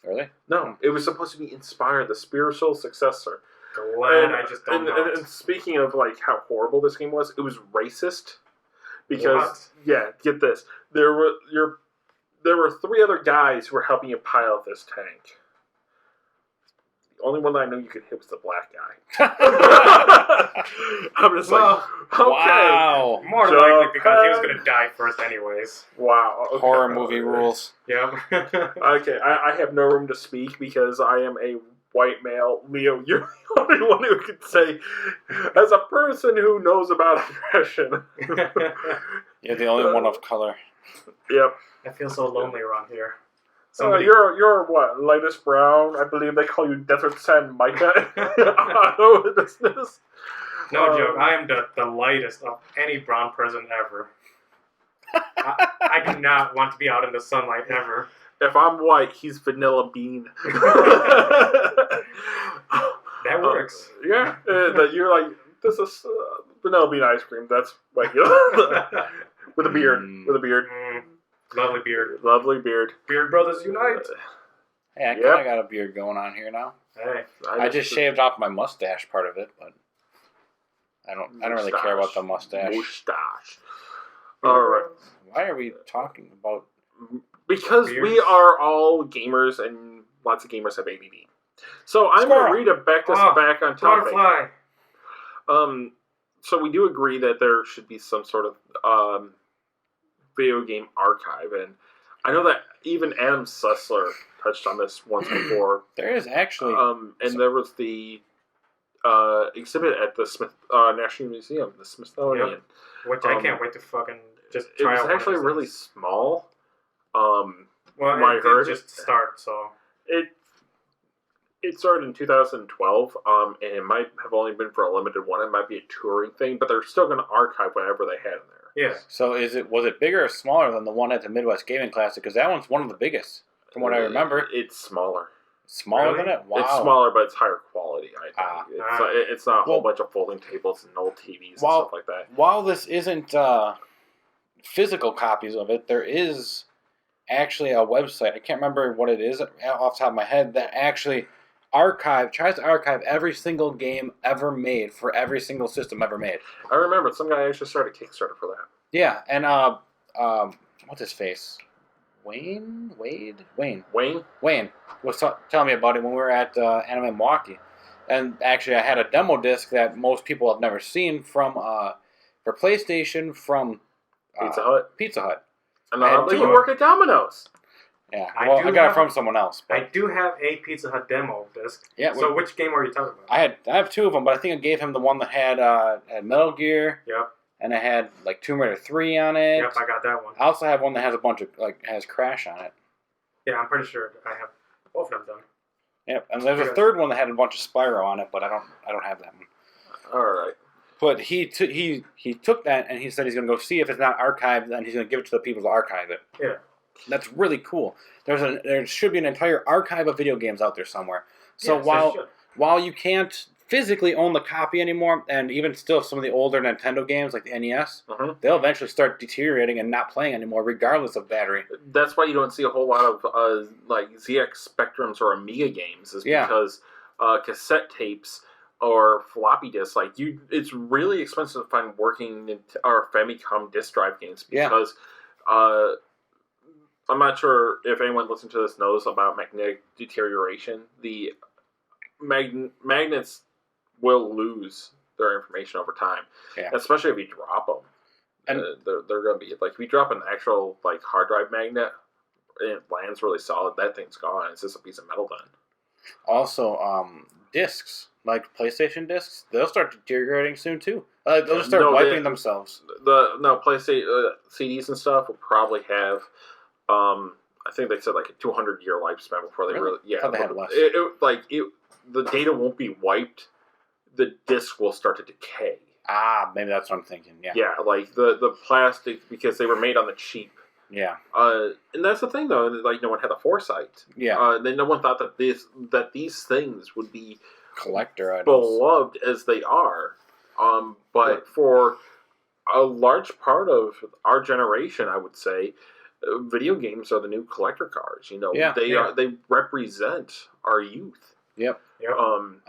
Really? No, it was supposed to be inspired, the spiritual successor. I just don't know. And speaking of how horrible this game was, it was racist because get this, there were 3 other guys who were helping you pilot this tank. The only one that I know you could hit was the black guy. I'm just okay. Wow. More than likely because he was going to die first anyways. Wow. Okay. Horror movie rules. Yep. Okay, I have no room to speak because I am a white male. Leo, you're the only one who could say, as a person who knows about aggression. You're the only one of color. Yep. I feel so lonely around here. You're what? Lightest brown? I believe they call you Desert Sand Mica. Eyewitness. No joke. I am the lightest of any brown person ever. I do not want to be out in the sunlight ever. If I'm white, he's vanilla bean. That works. Yeah. That you're this vanilla bean ice cream. That's regular. With a beard. With a beard. Lovely beard. Lovely beard. Beard brothers unite. Hey, I kind of got a beard going on here now. Hey, I just shaved off my mustache part of it, but I don't really care about the mustache. Mustache. All right. Why are we talking about? Because beards? we are all gamers, and lots of gamers have ADD. So I'm going to read it back on topic. Butterfly. So we do agree that there should be some sort of video game archive, and I know that even Adam Sussler touched on this once before. There is actually, there was the exhibit at the National Museum, the Smithsonian. Yep. Which I can't wait to fucking just it try was out. actually really small. Well, I heard just start, so it started in 2012, and it might have only been for a limited one. It might be a touring thing, but they're still going to archive whatever they had in there. yeah. So was it bigger or smaller than the one at the Midwest Gaming Classic? Because that one's one of the biggest, from what I remember. It's smaller. Smaller than it? Wow. It's smaller, but it's higher quality, I think. It's not a whole bunch of folding tables and old TVs and stuff like that. While this isn't physical copies of it, there is actually a website. I can't remember what it is off the top of my head that actually tries to archive every single game ever made for every single system ever made. I remember some guy actually started a Kickstarter for that. Yeah, and what's his face? Wayne was telling me about it when we were at Anime Milwaukee. And actually I had a demo disc that most people have never seen for PlayStation from Pizza Hut. And you work at Domino's. Yeah, I got it from someone else. But I do have a Pizza Hut demo disc. Yeah. So which game are you talking about? I have two of them, but I think I gave him the one that had Metal Gear. Yep. And it had like Tomb Raider 3 on it. Yep, I got that one. I also have one that has a bunch of has Crash on it. Yeah, I'm pretty sure I have both of them done. Yep, and there's a third one that had a bunch of Spyro on it, but I don't have that one. All right. But he took that and he said he's going to go see if it's not archived, and he's going to give it to the people to archive it. Yeah. That's really cool. There should be an entire archive of video games out there somewhere. So while you can't physically own the copy anymore, and even still some of the older Nintendo games like the NES, they'll eventually start deteriorating and not playing anymore, regardless of battery. That's why you don't see a whole lot of like ZX Spectrums or Amiga games, is because cassette tapes or floppy disks, it's really expensive to find working or Famicom disk drive games because I'm not sure if anyone listening to this knows about magnetic deterioration. The magnets will lose their information over time, especially if you drop them. And they're going to be if you drop an actual hard drive magnet and it lands really solid, that thing's gone. It's just a piece of metal then. Also, discs like PlayStation discs, they'll start deteriorating soon too. They'll just start wiping themselves. PlayStation CDs and stuff will probably have. I think they said a 200-year lifespan before they really. Yeah, they had less. The data won't be wiped. The disc will start to decay. Maybe that's what I'm thinking. Yeah. Yeah, the plastic, because they were made on the cheap. Yeah. And that's the thing though. No one had the foresight. Yeah. Then no one thought that these things would be collector items, beloved as they are. But for a large part of our generation, I would say, video games are the new collector cars. They represent our youth. Yep.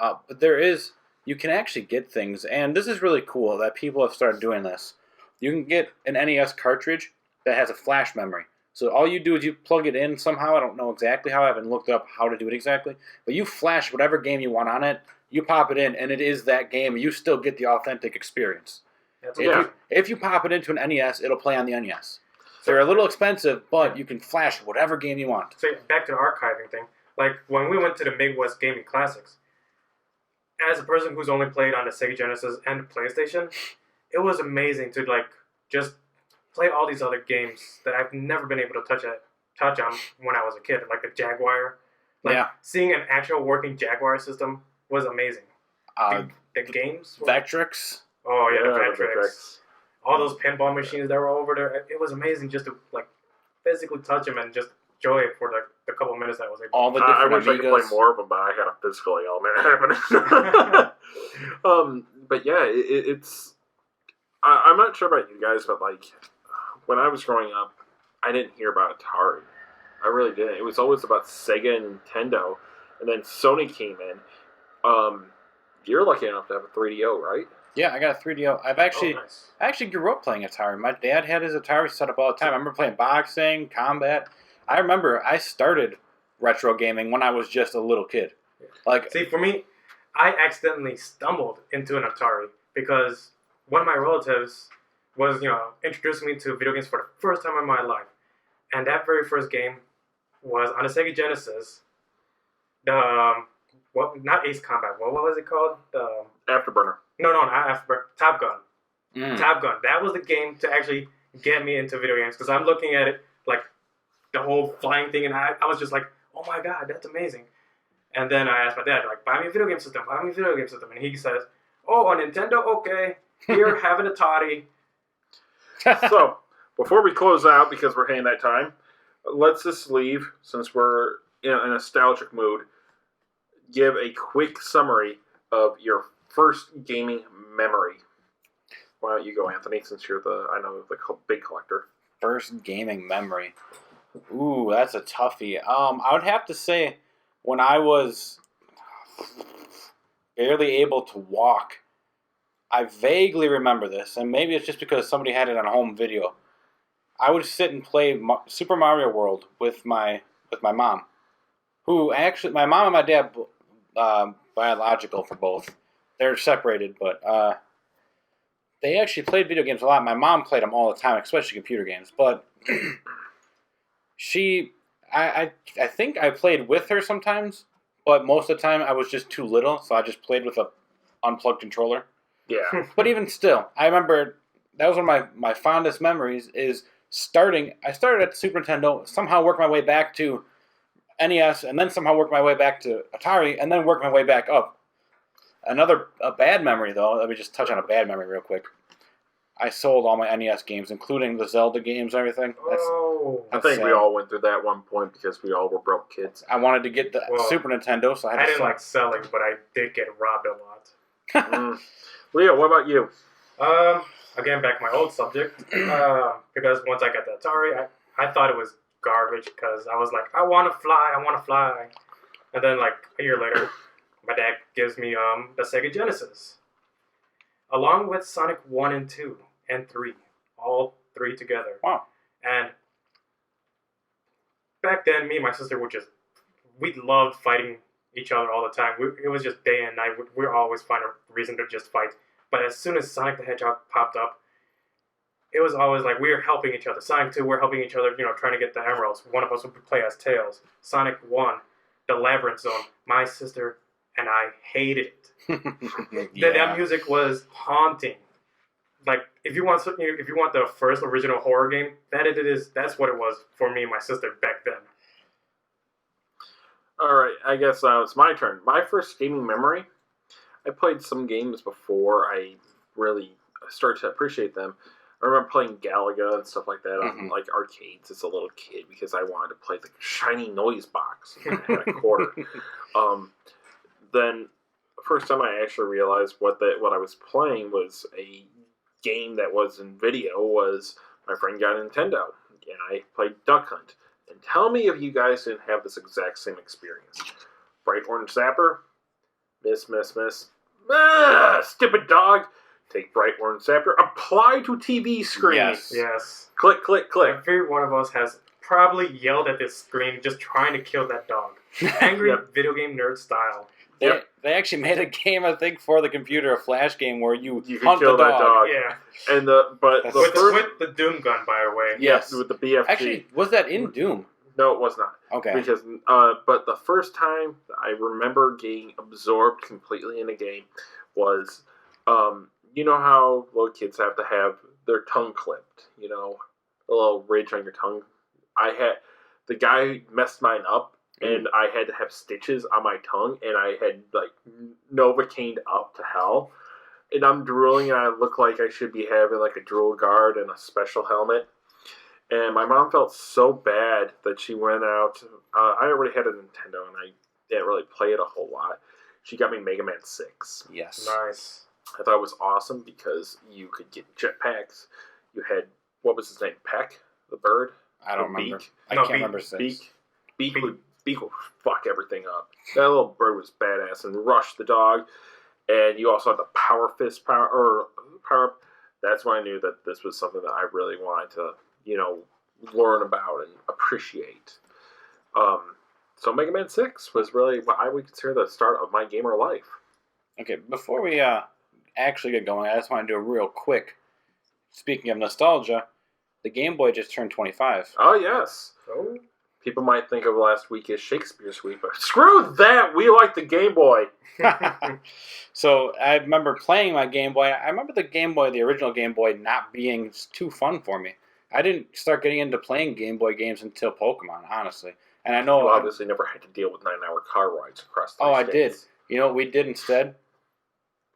But you can actually get things, and this is really cool that people have started doing this. You can get an NES cartridge that has a flash memory. So all you do is you plug it in somehow. I don't know exactly how. I haven't looked up how to do it exactly. But you flash whatever game you want on it. You pop it in, and it is that game. You still get the authentic experience. If you pop it into an NES, it'll play on the NES. They're a little expensive, but you can flash whatever game you want. So back to the archiving thing. When we went to the Midwest Gaming Classics, as a person who's only played on the Sega Genesis and the PlayStation, it was amazing to just play all these other games that I've never been able to touch on when I was a kid, like the Jaguar. Seeing an actual working Jaguar system was amazing. The games? Vectrex. Oh yeah, the Vectrex. All those pinball machines that were over there. It was amazing just to physically touch them and just enjoy it for the couple of minutes that I was able. All the different I wish I could play more of them, but I had a physical ailment happening. But yeah, it's I'm not sure about you guys, but like when I was growing up, I didn't hear about Atari. I really didn't. It was always about Sega and Nintendo, and then Sony came in. You're lucky enough to have a 3DO, right? Yeah, I got a 3DO. I actually grew up playing Atari. My dad had his Atari set up all the time. I remember playing boxing, combat. I remember I started retro gaming when I was just a little kid. Like, see, for me, I accidentally stumbled into an Atari because one of my relatives was, introducing me to video games for the first time in my life. And that very first game was on the Sega Genesis. Not Ace Combat. What was it called? Afterburner. No, not Afterburner. Top Gun. Top Gun. That was the game to actually get me into video games because I'm looking at it like the whole flying thing, and I was just like, oh my god, that's amazing. And then I asked my dad, like, buy me a video game system, and he says, oh, a Nintendo, okay, here, have an Atari. So, before we close out, because we're hitting that time, let's just leave, since we're in a nostalgic mood, give a quick summary of your first gaming memory. Why don't you go, Anthony, since you're the big collector. First gaming memory. Ooh, that's a toughie. I would have to say when I was barely able to walk, I vaguely remember this, and maybe it's just because somebody had it on home video. I would sit and play Super Mario World with my mom, who actually, my mom and my dad, biological for both. They're separated, but they actually played video games a lot. My mom played them all the time, especially computer games. But I think I played with her sometimes, but most of the time I was just too little, so I just played with a unplugged controller. Yeah. But even still, I remember that was one of my fondest memories is starting. I started at Super Nintendo, somehow worked my way back to NES, and then somehow worked my way back to Atari, and then worked my way back up. A bad memory, though, let me just touch on a bad memory real quick. I sold all my NES games, including the Zelda games and everything. I think we all went through that one point because we all were broke kids. I wanted to get the Super Nintendo, so I didn't like selling, but I did get robbed a lot. Leo, what about you? Again, back to my old subject. Because once I got the Atari, I thought it was garbage because I was like, I want to fly. And then like a year later, my dad gives me the Sega Genesis, along with Sonic 1 and 2 and 3, all three together. Wow. And back then, me and my sister we loved fighting each other all the time. It was just day and night. We'd always find a reason to just fight. But as soon as Sonic the Hedgehog popped up, it was always like we were helping each other. Sonic 2, we're helping each other, trying to get the emeralds. One of us would play as Tails. Sonic 1, the Labyrinth Zone. My sister and I hated it. Yeah. That music was haunting. Like if you want the first original horror game, that's what it was for me and my sister back then. All right, I guess it's my turn. My first gaming memory, I played some games before I really started to appreciate them. I remember playing Galaga and stuff like that on like arcades as a little kid because I wanted to play the shiny noise box and I had a quarter. Then the first time I actually realized what I was playing was a game that was in video was my friend got a Nintendo and I played Duck Hunt. And tell me if you guys didn't have this exact same experience. Bright orange zapper, miss. Stupid dog. Take bright orange zapper, apply to TV screen. Yes. Click. Every one of us has probably yelled at this screen just trying to kill that dog. Angry video game nerd style. They actually made a game, I think, for the computer, a flash game where you hunt kill that dog. Yeah. And with the Doom gun, by the way. Yes. With the BFG. Actually, was that in Doom? No, it was not. Okay. Because, but the first time I remember getting absorbed completely in a game was, you know how little kids have to have their tongue clipped, a little ridge on your tongue. The guy messed mine up. And I had to have stitches on my tongue, and I had, Novocained up to hell. And I'm drooling, and I look like I should be having, a drool guard and a special helmet. And my mom felt so bad that she went out. I already had a Nintendo, and I didn't really play it a whole lot. She got me Mega Man 6. Yes. Nice. I thought it was awesome because you could get jetpacks. You had, what was his name? Peck, the bird? I don't The remember. beak? I No, can't Beak. remember since. Beak would fuck everything up. That little bird was badass. And Rush the dog. And you also had the power fist power up. That's when I knew that this was something that I really wanted to, learn about and appreciate. So Mega Man 6 was really what I would consider the start of my gamer life. Okay, before we actually get going, I just want to do a real quick. Speaking of nostalgia, the Game Boy just turned 25. Oh, yes. Oh. People might think of last week as Shakespeare's Week, but screw that! We like the Game Boy. So I remember playing my Game Boy. I remember the Game Boy, the original Game Boy, not being too fun for me. I didn't start getting into playing Game Boy games until Pokemon, honestly. And I know... You obviously never had to deal with 9-hour car rides across the I states. did. You know what we did instead?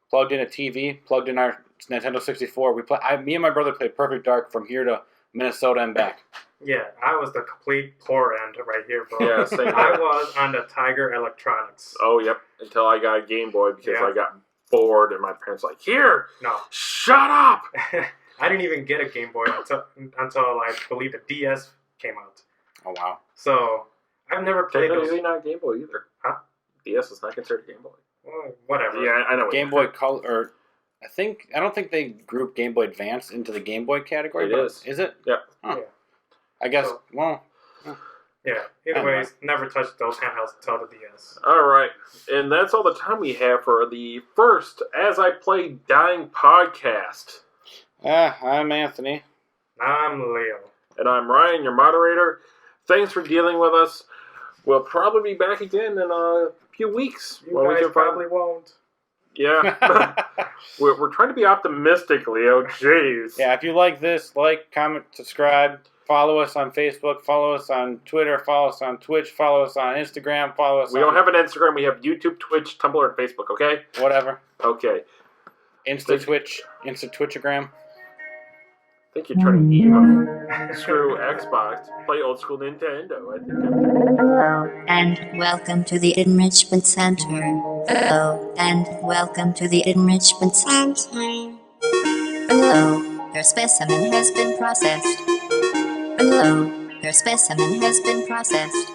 Plugged in a TV, plugged in our Nintendo 64. Me and my brother played Perfect Dark from here to Minnesota and back. Yeah, I was the complete poor end right here, bro. Yeah, same here. I was on the Tiger Electronics. Oh, yep. Until I got a Game Boy because Yeah. I got bored and my parents were like, here, No. shut up! I didn't even get a Game Boy until I believe the DS came out. Oh, wow. So, I've never played those. Technically not a Game Boy either. Huh? DS is not considered a Game Boy. Well, whatever. Yeah, I know. what Game you Boy mean. Color, or I don't think they group Game Boy Advance into the Game Boy category. It but is. Is it? Yeah. Huh. Yeah. I guess. So- Well, Yeah. Either ways, never touched those handhelds until the DS. All right. And that's all the time we have for the first As I Play Dying podcast. I'm Anthony. I'm Leo. And I'm Ryan, your moderator. Thanks for dealing with us. We'll probably be back again in a few weeks. You when we guys can find- probably won't. Yeah. we're trying to be optimistic, Leo. Jeez. Yeah, if you like this, like, comment, subscribe, follow us on Facebook, follow us on Twitter, follow us on Twitch, follow us on Instagram, follow us We on... don't have an Instagram. We have YouTube, Twitch, Tumblr, and Facebook, okay? Whatever. Okay. Insta-Twitchagram. I think you're trying to emo. Screw Xbox. Play old school Nintendo. I think I'm... Hello, and welcome to the Enrichment Center. Hello, and welcome to the Enrichment Center. Hello, your specimen has been processed. Hello, your specimen has been processed.